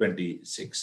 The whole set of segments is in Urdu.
26।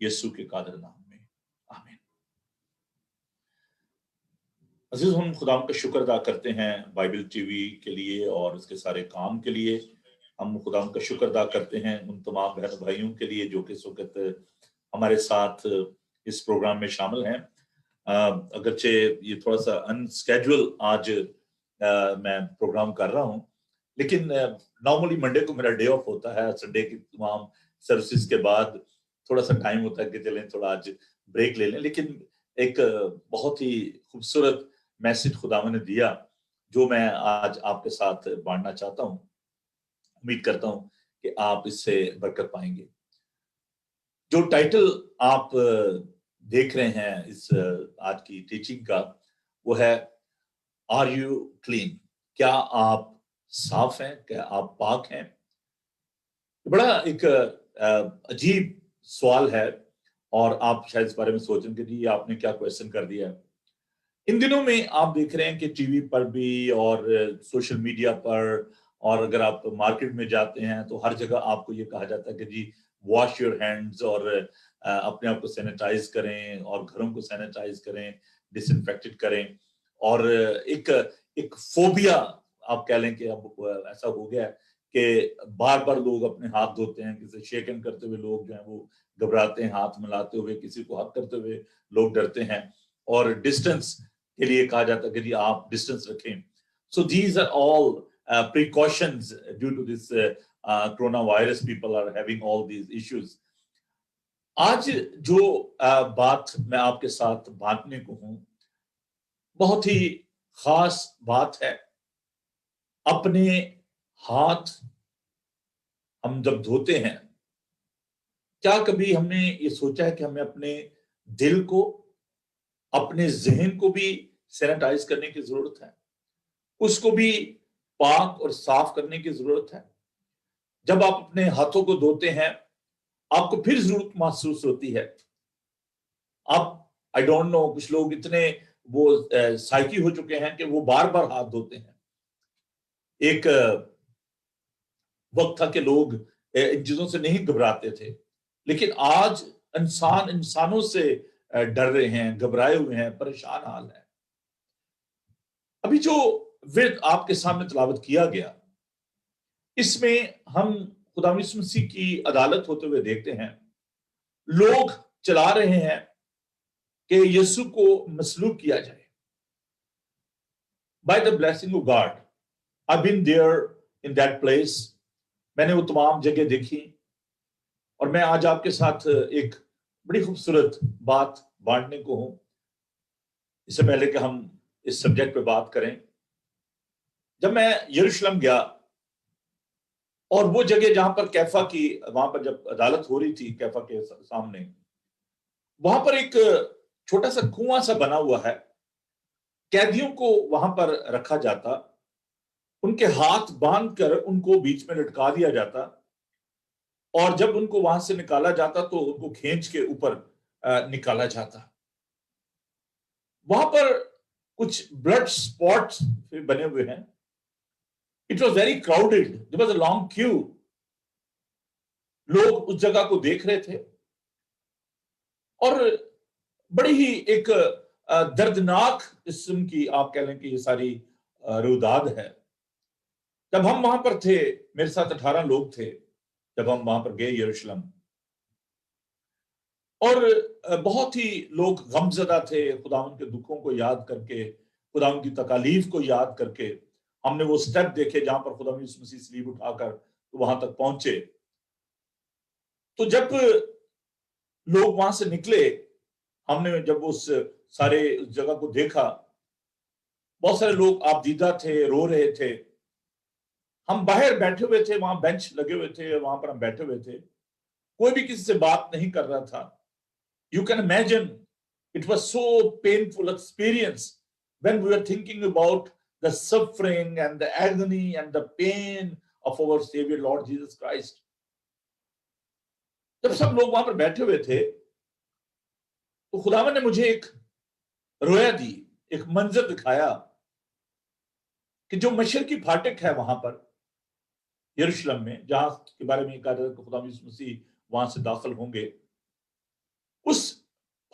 یسوع کے قادر نام میں، آمین۔ عزیز، ہم خدا کا شکر ادا کرتے ہیں بائبل ٹی وی کے لیے اور اس کے سارے کام کے لیے۔ ہم خدا کا شکر ادا کرتے ہیں ان تمام بہن بھائیوں کے لیے جو کہ اس وقت ہمارے ساتھ اس پروگرام میں شامل ہیں۔ اگرچہ یہ تھوڑا سا انسکیجول آج میں پروگرام کر رہا ہوں، لیکن نارملی منڈے کو میرا ڈے آف ہوتا ہے، سنڈے کی تمام سروسز کے بعد تھوڑا سا ٹائم ہوتا ہے کہ چلیں تھوڑا آج بریک لے لیں، لیکن ایک بہت ہی خوبصورت میسج خداوند نے دیا جو میں آج آپ کے ساتھ بانٹنا چاہتا ہوں۔ امید کرتا ہوں کہ آپ اس سے برکت پائیں گے۔ جو ٹائٹل آپ دیکھ رہے ہیں اس آج کی ٹیچنگ کا، وہ ہے آر یو کلین؟ کیا آپ صاف ہیں؟ کیا آپ پاک ہیں؟ بڑا ایک عجیب سوال ہے، اور آپ شاید اس بارے میں سوچیں کہ جی آپ نے کیا کویسچن کر دیا ہے۔ ان دنوں میں آپ دیکھ رہے ہیں کہ ٹی وی پر بھی اور سوشل میڈیا پر، اور اگر آپ مارکیٹ میں جاتے ہیں تو ہر جگہ آپ کو یہ کہا جاتا ہے کہ جی واش یور ہینڈز، اور اپنے آپ کو سینیٹائز کریں اور گھروں کو سینیٹائز کریں، ڈس انفیکٹڈ کریں۔ اور ایک فوبیا آپ کہہ لیں کہ اب ایسا ہو گیا ہے کہ بار بار لوگ اپنے ہاتھ دھوتے ہیں، کسی شیک ہینڈ کرتے ہوئے لوگ جو ہیں وہ گھبراتے ہیں، ہاتھ ملاتے ہوئے کسی کو ہاتھ کرتے ہوئے لوگ ڈرتے ہیں، اور ڈسٹنس کے لیے کہا جاتا ہے کہ جی آپ ڈسٹنس رکھیں۔ So these are all precautions due to this coronavirus. People are having all these issues. آج جو بات میں آپ کے ساتھ بانٹنے کو ہوں، بہت ہی خاص بات ہے۔ اپنے ہاتھ ہم جب دھوتے ہیں، کیا کبھی ہم نے یہ سوچا ہے کہ ہمیں اپنے دل کو، اپنے ذہن کو بھی سینیٹائز کرنے کی ضرورت ہے، اس کو بھی پاک اور صاف کرنے کی ضرورت ہے۔ جب آپ اپنے ہاتھوں کو دھوتے ہیں، آپ کو پھر ضرورت محسوس ہوتی ہے۔ آپ آئی ڈونٹ نو، کچھ لوگ اتنے وہ سائیکی ہو چکے ہیں کہ وہ بار بار ہاتھ دھوتے ہیں۔ ایک وقت تھا کہ لوگ ان چیزوں سے نہیں گھبراتے تھے، لیکن آج انسانوں سے ڈر رہے ہیں، گھبرائے ہوئے ہیں، پریشان حال ہے۔ ابھی جو ورد آپ کے سامنے تلاوت کیا گیا، اس میں ہم خدا یسوع مسیح کی عدالت ہوتے ہوئے دیکھتے ہیں۔ لوگ چلا رہے ہیں کہ یسوع کو مسلوب کیا جائے۔ By the blessing of God, I've been there in that place. میں نے وہ تمام جگہ دیکھی، اور میں آج آپ کے ساتھ ایک بڑی خوبصورت بات بانٹنے کو ہوں۔ اس سے پہلے کہ ہم اس سبجیکٹ پہ بات کریں، جب میں یروشلم گیا، اور وہ جگہ جہاں پر کیفا کی، وہاں پر جب عدالت ہو رہی تھی کیفا کے سامنے، وہاں پر ایک چھوٹا سا کنواں سا بنا ہوا ہے۔ قیدیوں کو وہاں پر رکھا جاتا، ان کے ہاتھ باندھ کر ان کو بیچ میں لٹکا دیا جاتا، اور جب ان کو وہاں سے نکالا جاتا تو ان کو کھینچ کے اوپر نکالا جاتا۔ وہاں پر کچھ بلڈ سپاٹس بنے ہوئے ہیں۔ It was very crowded. There was a long queue. لوگ اس جگہ کو دیکھ رہے تھے، اور بڑی ہی ایک دردناک قسم کی آپ کہہ لیں کہ یہ ساری روداد ہے۔ جب ہم وہاں پر تھے، میرے ساتھ 18 لوگ تھے جب ہم وہاں پر گئے یروشلم، اور بہت ہی لوگ غمزدہ تھے، خداوند کے دکھوں کو یاد کر کے، خداوند کی تکالیف کو یاد کر کے۔ ہم نے وہ سٹیپ دیکھے جہاں پر خدا یسوع مسیح صلیب اٹھا کر وہاں تک پہنچے۔ تو جب لوگ وہاں سے نکلے، ہم نے جب اس سارے اس جگہ کو دیکھا، بہت سارے لوگ آپ دیدہ تھے، رو رہے تھے۔ ہم باہر بیٹھے ہوئے تھے، وہاں بینچ لگے ہوئے تھے، وہاں پر ہم بیٹھے ہوئے تھے، کوئی بھی کسی سے بات نہیں کر رہا تھا۔ You can imagine, it was so painful experience when we were thinking about the suffering and the agony and the pain of our Savior Lord Jesus Christ. جب سب لوگ وہاں پر بیٹھے ہوئے تھے تو خداوند نے مجھے ایک رویا دی، ایک منظر دکھایا کہ جو مشرقی پھاٹک ہے وہاں پر یروشلم میں، جہاں کے بارے میں کہا جاتا ہے کہ خدا یسوع مسیح وہاں سے داخل ہوں گے،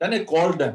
then I called them,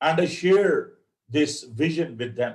and I shared this vision with them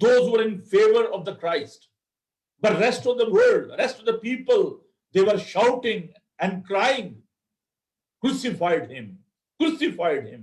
those who were in favor of the Christ, but rest of the world, rest of the people, they were shouting and crying, crucified him, crucified him।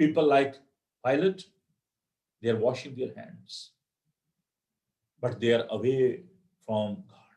people like Pilate, they are washing their hands, but they are away from God.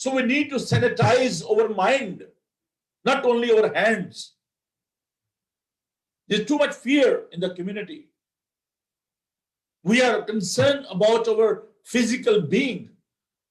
So we need to sanitize our mind, not only our hands. There's too much fear in the community. We are concerned about our physical being.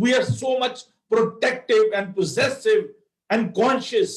we are so much protective and possessive and conscious.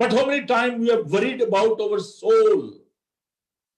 But how many times we are worried about our soul?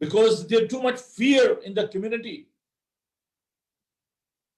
because there too much fear in the community.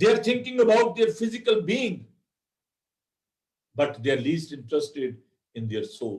they are thinking about their physical being, but they are least interested in their soul.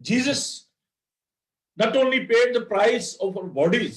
Jesus not only paid the price of our bodies,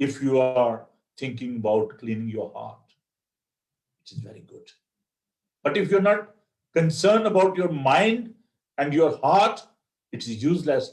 If you are thinking about cleaning your heart, it is very good. But if you're not concerned about your mind and your heart, it is useless.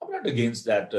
I'm not against that.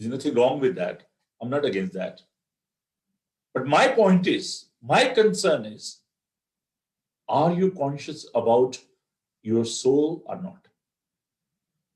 there's nothing wrong with that. I'm not against that. But my point is, my concern is, are you conscious about your soul or not?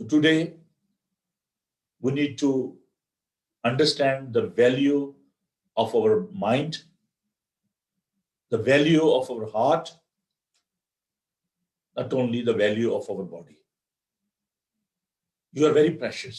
So today we need to understand the value of our mind, the value of our heart, not only the value of our body. You are very precious.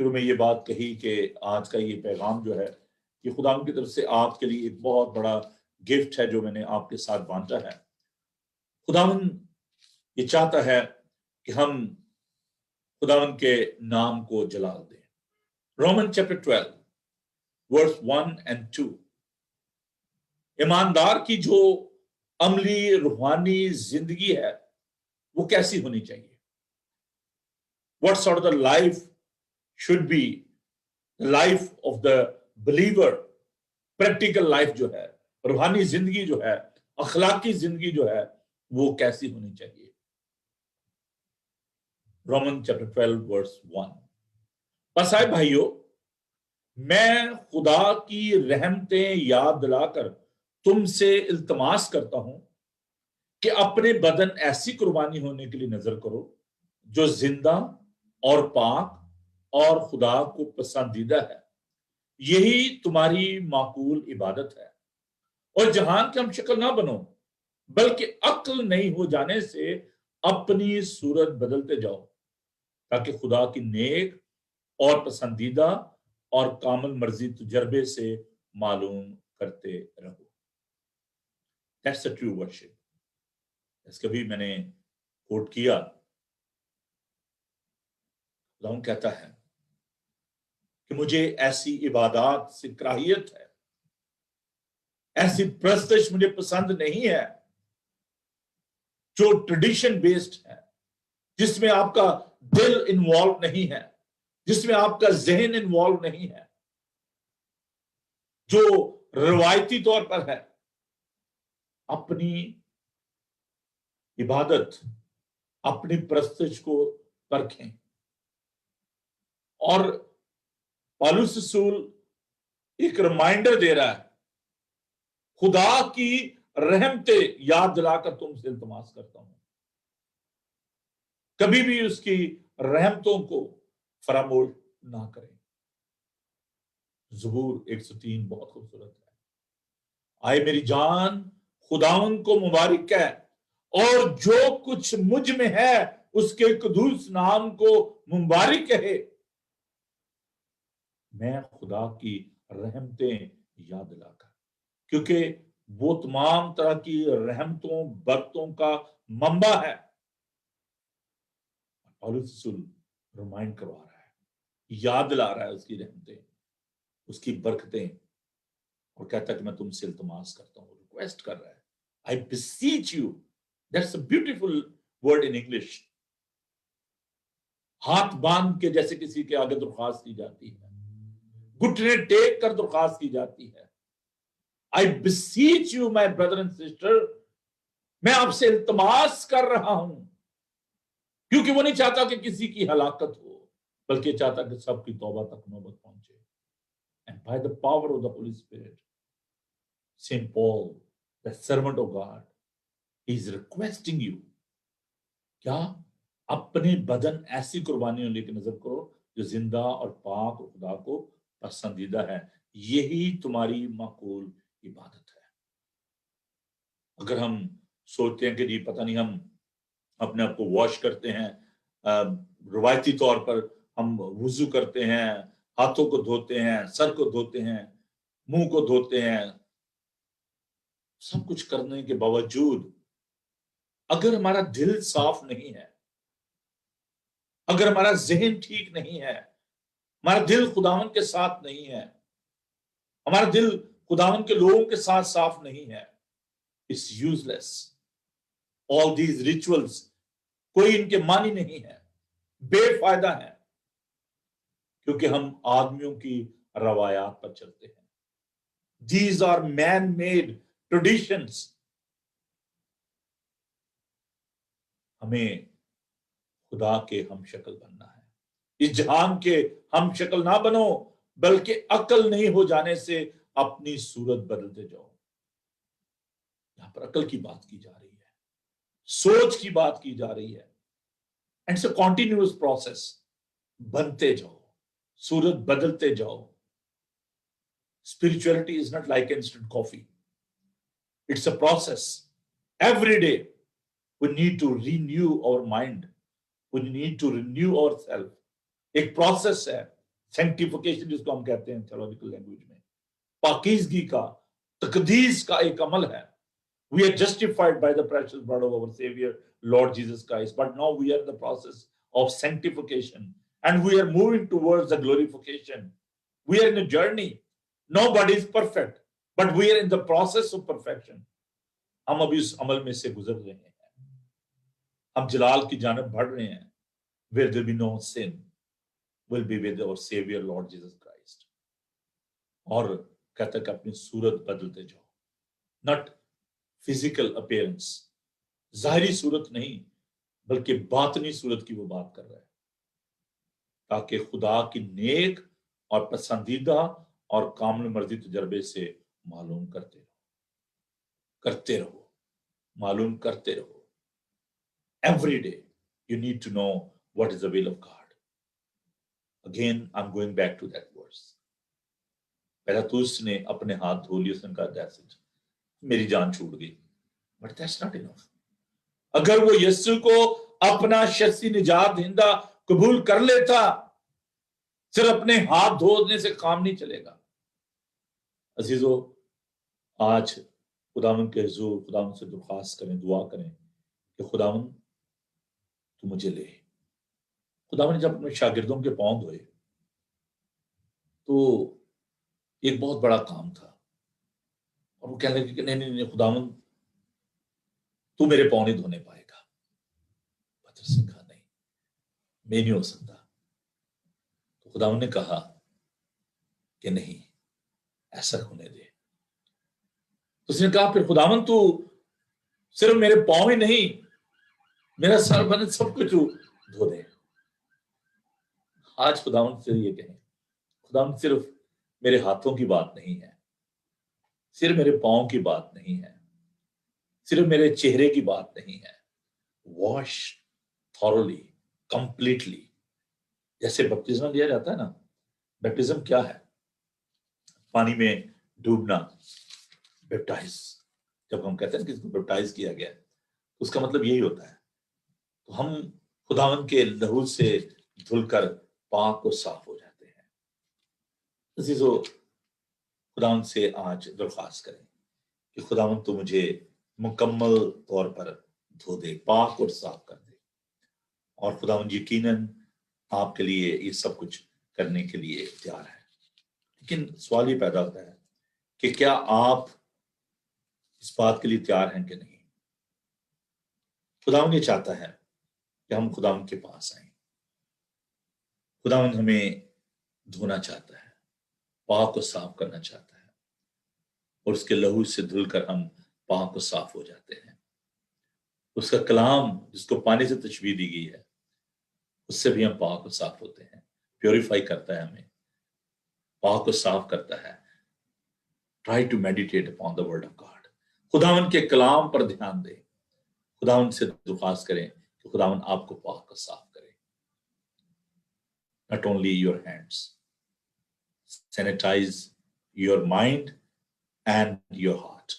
شروع میں یہ بات کہی کہ آج کا یہ پیغام جو ہے یہ خدا کی طرف سے آپ کے لیے ایک بہت بڑا گفٹ ہے جو میں نے آپ کے ساتھ بانٹا ہے. خداوند یہ چاہتا ہے کہ ہم خداوند کے نام کو جلال دیں. Roman chapter 12 verse 1 and 2. ایماندار کی جو عملی روحانی زندگی ہے وہ کیسی ہونی چاہیے؟ What sort of the life should be the life of the believer? Practical life جو ہے، روحانی زندگی جو ہے، اخلاقی زندگی جو ہے وہ کیسی ہونی چاہیے؟ Roman chapter 12 verse 1. بس آئے بھائیو، میں خدا کی رحمتیں یاد دلا کر تم سے التماس کرتا ہوں کہ اپنے بدن ایسی قربانی ہونے کے لیے نظر کرو جو زندہ اور پاک اور خدا کو پسندیدہ ہے، یہی تمہاری معقول عبادت ہے. اور جہان کے ہم شکل نہ بنو بلکہ عقل نہیں ہو جانے سے اپنی صورت بدلتے جاؤ تاکہ خدا کی نیک اور پسندیدہ اور کامل مرضی تجربے سے معلوم کرتے رہو. That's the true worship. اس کا بھی میں نے کوٹ کیا. خدا کہتا ہے کہ مجھے ایسی عبادات سے کراہیت ہے، ایسی پرستش مجھے پسند نہیں ہے جو ٹریڈیشن بیسڈ ہے، جس میں آپ کا دل انوالو نہیں ہے، جس میں آپ کا ذہن انوالو نہیں ہے، جو روایتی طور پر ہے. اپنی عبادت، اپنی پرستش کو پرکھیں. اور پالوس رسول ایک ریمائنڈر دے رہا ہے، خدا کی رحمتیں یاد دلا کر تم سے التماس کرتا ہوں، کبھی بھی اس کی رحمتوں کو فراموش نہ کریں. زبور 103 بہت خوبصورت ہے. آئے میری جان خداوند کو مبارک ہے، اور جو کچھ مجھ میں ہے اس کے قدوس نام کو مبارک کہے. میں خدا کی رحمتیں یاد دلا کر، کیونکہ وہ تمام طرح کی رحمتوں برکتوں کا منبع ہے. پالوس رسول ریمائنڈ کروا رہا ہے، یاد دلا رہا ہے اس کی رحمتیں، اس کی برکتیں، اور کہتا ہے کہ میں تم سے التماس کرتا ہوں، ریکویسٹ کر رہا ہے. I beseech you. That's a beautiful word in English. ہاتھ باندھ کے جیسے کسی کے آگے درخواست کی جاتی ہے، گھٹنے ٹیک کر درخواست کی جاتی ہے. I beseech you, my brother and sister. میں آپ سے التماس کر رہا ہوں، کیونکہ وہ نہیں چاہتا کہ کسی کی ہلاکت ہو، بلکہ چاہتا کہ سب کی توبہ تک نوبت پہنچے. And by the power of the Holy Spirit, Saint Paul, the servant of God, he is requesting you. کیا؟ اپنے بدن ایسی قربانیوں لے کے نظر کرو جو زندہ اور پاک اور خدا کو پسندیدہ ہے، یہی تمہاری معقول عبادت ہے. اگر ہم سوچتے ہیں کہ جی پتہ نہیں، ہم اپنے آپ کو واش کرتے ہیں، روایتی طور پر ہم وضو کرتے ہیں، ہاتھوں کو دھوتے ہیں، سر کو دھوتے ہیں، منہ کو دھوتے ہیں، سب کچھ کرنے کے باوجود اگر ہمارا دل صاف نہیں ہے، اگر ہمارا ذہن ٹھیک نہیں ہے، ہمارا دل خداوند کے ساتھ نہیں ہے، ہمارا دل خداوند کے لوگوں کے ساتھ صاف نہیں ہے، it's useless. All these rituals کوئی ان کے معنی نہیں ہے، بے فائدہ ہیں، کیونکہ ہم آدمیوں کی روایات پر چلتے ہیں. These are man-made traditions. ہمیں خدا کے ہم شکل بننا ہے. اس جہان کے ہم شکل نہ بنو بلکہ عقل نہیں ہو جانے سے اپنی صورت بدلتے جاؤ. یہاں پر عقل کی بات کی جا رہی ہے، سوچ کی بات کی جا رہی ہے. And it's a continuous process. بنتے جاؤ، صورت بدلتے جاؤ. Spirituality is not like instant coffee. It's a process. Every day we need to renew our mind. We need to renew ourselves. ایک پروسیس ہے. سینکٹیفیکیشن جس کو ہم کہتے ہیں تھیولوجیکل لینگویج میں، پاکیزگی کا، تقدیس کا ایک عمل ہے. We are justified by the precious blood of our Savior, Lord Jesus Christ. But now we are in the process of sanctification. And we are moving towards the glorification. We are in a journey. Nobody is perfect. But we are in the process of perfection. ہم ابھی اس عمل میں سے گزر رہے ہیں. ہم جلال کی جانب بڑھ رہے ہیں. Where there be no sin will be with our Savior, Lord Jesus Christ. اور کہتا ہے کہ اپنی صورت بدلتے جاؤ. Not فزیکل اپیرنس، ظاہری صورت نہیں بلکہ باطنی صورت کی وہ بات کر رہا ہے، تاکہ خدا کی نیک اور پسندیدہ اور کامل مرضی تجربے سے معلوم کرتے رہو معلوم کرتے رہو. Every day you need to know what is the will of God. Again I am going back to that verse. پیلاطس نے اپنے ہاتھ دھو لیے، اس نے کہا دیٹس اٹ، میری جان چھوٹ گئی. But that's not enough. اگر وہ یسوع کو اپنا شخصی نجات دہندہ قبول کر لیتا، صرف اپنے ہاتھ دھونے سے کام نہیں چلے گا. عزیزو، آج خداوند کے حضور خداوند سے درخواست کریں، دعا کریں کہ خداوند تو مجھے لے. خداوند نے جب اپنے شاگردوں کے پاؤں دھوئے تو ایک بہت بڑا کام تھا، اور وہ کہنے لگے کہ نہیں خداوند تو میرے پاؤں نہیں دھونے پائے گا. پترس نے کہا نہیں، میں نہیں ہو سکتا. تو خداوند نے کہا کہ نہیں، ایسا ہونے دے. اس نے کہا پھر خداوند تو صرف میرے پاؤں ہی نہیں، میرا سر بدن سب کچھ دھو دے. آج خداوند سے یہ کہیں، خداوند صرف میرے ہاتھوں کی بات نہیں ہے، صرف میرے پاؤں کی بات نہیں ہے، صرف میرے چہرے کی بات نہیں ہے. Wash thoroughly, completely. جیسے بپتسمہ لیا جاتا ہے نا، بیپٹزم کیا ہے؟ پانی میں ڈوبنا، بیپٹائز. جب ہم کہتے ہیں کہ اس کو بیپٹائز کیا گیا تو اس کا مطلب یہی ہوتا ہے. تو ہم خداوند کے لہو سے دھل کر پاک و صاف ہو جاتے ہیں. عزیزو، خداوند سے آج درخواست کریں کہ خداوند تو مجھے مکمل طور پر دھو دے، پاک اور صاف کر دے. اور خداوند یقیناً آپ کے لیے یہ سب کچھ کرنے کے لیے تیار ہے. لیکن سوال یہ پیدا ہوتا ہے کہ کیا آپ اس بات کے لیے تیار ہیں کہ نہیں؟ خداوند یہ چاہتا ہے کہ ہم خداوند کے پاس آئیں. خداوند ہمیں دھونا چاہتا ہے، پاک و صاف کرنا چاہتا ہے، اور اس کے لہو سے دھل کر ہم پاک و صاف ہو جاتے ہیں. اس کا کلام جس کو پانی سے تشبیہ دی گئی ہے، اس سے بھی ہم پاک و صاف ہوتے ہیں. پیوریفائی کرتا ہے ہمیں، پاک و صاف کرتا ہے. Try to meditate upon the word of God. خداوند کے کلام پر دھیان دیں. خداوند سے درخواست کریں کہ خداوند آپ کو پاک و صاف کرے. Not only your hands, sanitize your mind and your heart.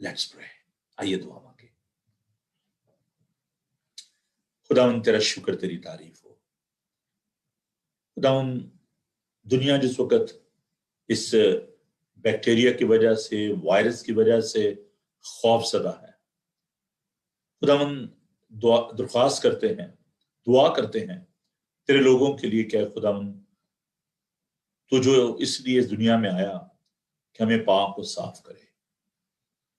Let's pray. آئیے دعا مانگے. خداوند تیرا شکر، تیری تعریف ہو. خداوند دنیا جس وقت اس بیکٹیریا کی وجہ سے، وائرس کی وجہ سے خوف زدہ ہے، خداوند درخواست کرتے ہیں، دعا کرتے ہیں تیرے لوگوں کے لیے کہ خداوند تو جو اس لیے اس دنیا میں آیا کہ ہمیں پاک و صاف کرے.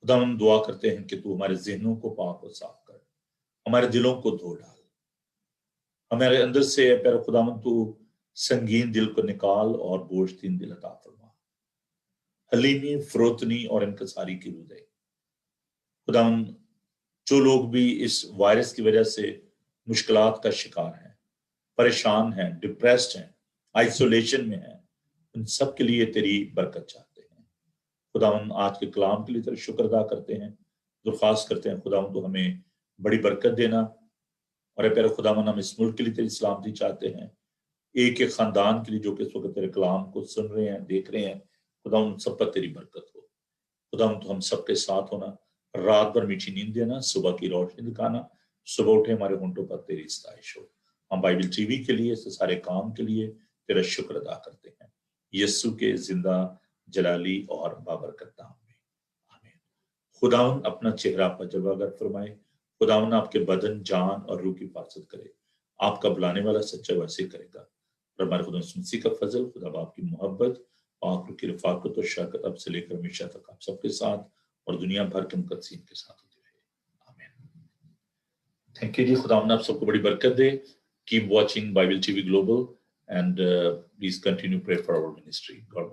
خداوند دعا کرتے ہیں کہ تو ہمارے ذہنوں کو پاک و صاف کر، ہمارے دلوں کو دھو ڈال. ہمارے اندر سے پیر خداوند تو سنگین دل کو نکال اور بوجھ تین دل عطا فرما. حلیمی، فروتنی اور انکساری کی روح دے. خداوند جو لوگ بھی اس وائرس کی وجہ سے مشکلات کا شکار ہیں، پریشان ہیں، ڈپریسڈ ہیں، آئسولیشن میں ہیں، ان سب کے لیے تیری برکت چاہتے ہیں. خداوند آج کے کلام کے لیے تیرا شکر ادا کرتے ہیں، درخواست کرتے ہیں خداوند تو ہمیں بڑی برکت دینا. اور اے پیارے خداوند ہم اس ملک کے لیے تیری سلامتی چاہتے ہیں، ایک ایک خاندان کے لیے جو کہ اس وقت تیرے کلام کو سن رہے ہیں، دیکھ رہے ہیں. خداوند سب پر تیری برکت ہو. خداوند تو ہم سب کے ساتھ ہونا، رات بھر میٹھی نیند دینا، صبح کی روشنی دکھانا، صبح اٹھے ہمارے ہونٹوں پر تیری ستائش ہو. ہم بائبل ٹی وی کے لیے، اس سارے کام کے لیے تیرا شکر ادا کرتے ہیں یسوع کے زندہ جلالی اور بابرکت نام میں آمین۔ خداوند اپنا چہرہ پر جلوہ گر فرمائے، خداوند آپ کے بدن، جان اور روح کی حفاظت کرے، آپ کا بلانے والا سچا ویسے کرے گا۔ اور ہمارے خدا یسوع مسیح کا فضل، خدا باپ کی محبت، پاک روح کی رفاقت اور شراکت اب سے لے کر ہمیشہ تک آپ سب کے ساتھ اور دنیا بھر کے مقدسین کے ساتھ ہوتی رہے، آمین۔ تھینک یو جی، خداوند آپ سب کو بڑی برکت دے۔ Keep watching Bible TV Global and please continue to pray for our ministry. God bless.